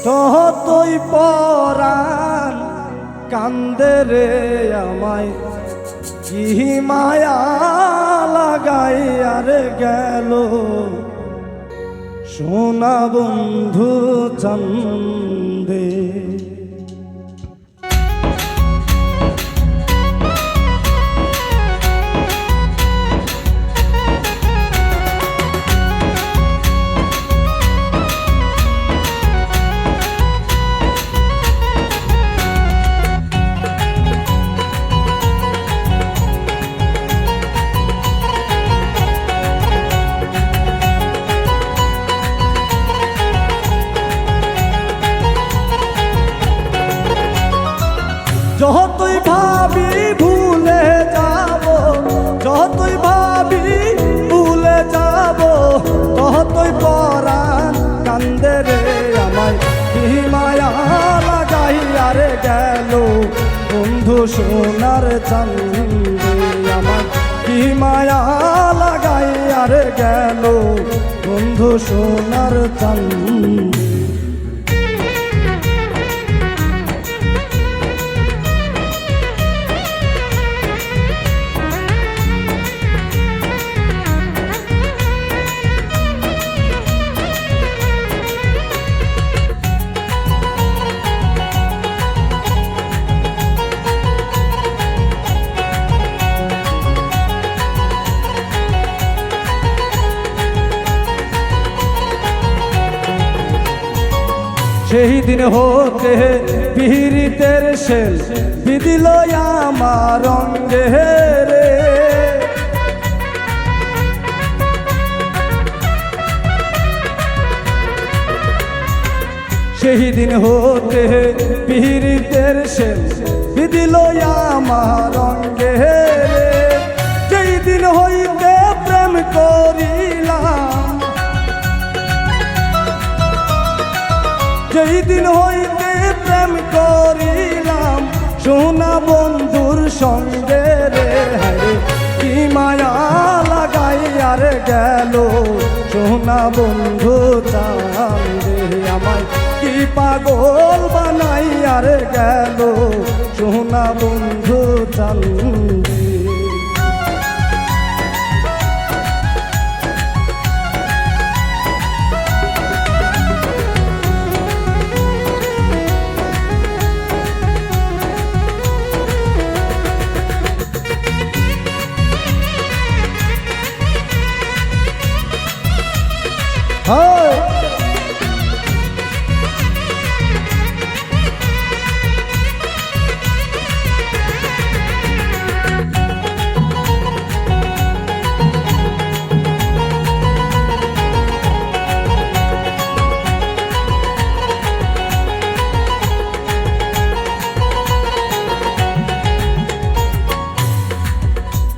ততই পরাণ কান্দে রে আমায় কি মায়া লাগাই আর গেল সোনা বন্ধু চন্দে। যতই ভাবি ভুলে যাব, যতই ভাবি ভুলে যাব, ততই পরাণ কান্দে রে আমায় কি মায়া লাগাই আর গেল বন্ধু সোনার চান্দে। আমায় কি মায়া লাগাই আর গেল বন্ধু সোনার চান্দে। সেই দিন হতে পীড়িতের শেষ বিদিল আমার অঙ্গে রে। সেই দিন হতে পীড়িতের শেষ বিদিল আমার অঙ্গে রে। যেই দিন হইতে প্রেম করিলাম, যেই দিন হইতে প্রেম করিলাম সোনা বন্ধুর সঙ্গে রে। হায় কি মায়া লাগাই আর গেল সোনা বন্ধু চান্দে। আমায় কি পাগল বানাই আর গেল সোনা বন্ধু চান্দে।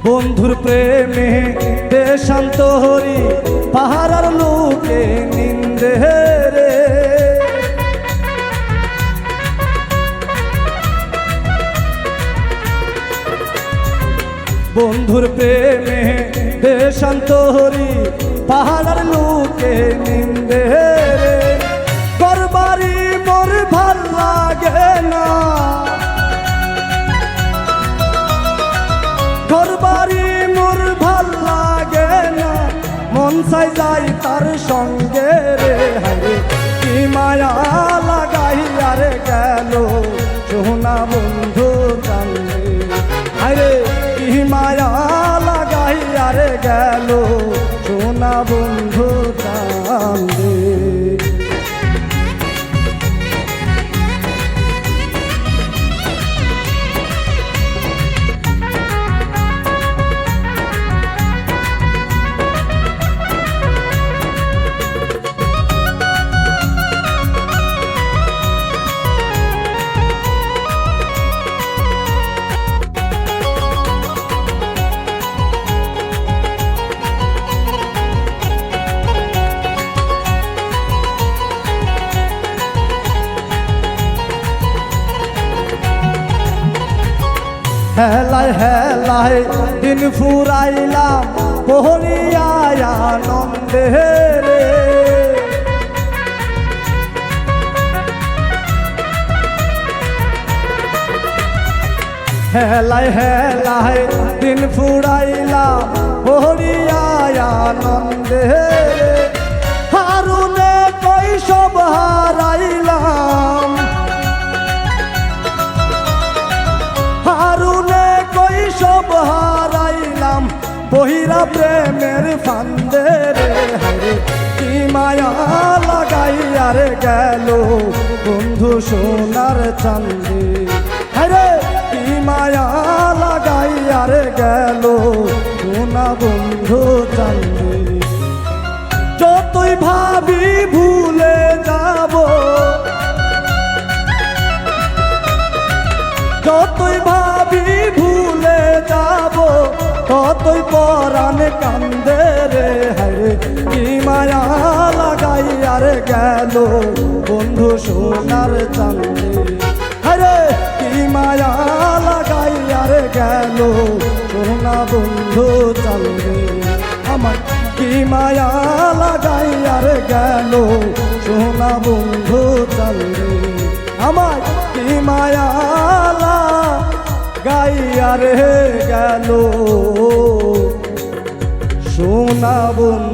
বন্ধুর প্রেমে দেশান্ত হরি পাহাড়ার লোকে নিন্দে রে। বন্ধুর প্রেমে দেশান্ত হরি পাহাড়ার লোকে নিন্দে রে। ঘরবাড়ি মোর ভাল লাগে না, ঘরবাড়ি মোর ভাল লাগে না, মন চাই যাই তার সঙ্গে রে। হায় কি মায়া লাগাই আর গেল সোনা বন্ধু চান্দে। হায় কি মায়া লাগাই আর গেল সোনা বন্ধু চান্দে। হেলায় হেলায় দিন ফুরাইলাম বহরিয়া আনন্দে রে। হেলায় হেলায় দিন ফুরাইলাম হরিয়ায় আনন্দে হারুনে কৈশব হারাইলাম হারুনে কৈশব হারাইলাম বহিরা প্রেমের ফান্দে রে হরে কি মায়া লাগাইয়া রে গেল বন্ধু সোনার চাঁদে হরে কি মায়া লাগাইয়া রে গেল সোনা বন্ধু চাঁদে যতই ভাবি ভুলে যাব যতই ভাবি ভুলে যাব ততই পরাণ কান্দে রে হরে কি মায়া লাগাইয়া রে গেল বন্ধু সোনার চাঁদে হরে কি মায়া লাগাইয়া রে গেল সোনা বন্ধু চাঁদে আমার কি মায়া লাগাইয়া রে গেল সোনা বন্ধু চাঁদে আমার কি মায়া লাগাইয়া রে গেল সোনা বন্ধু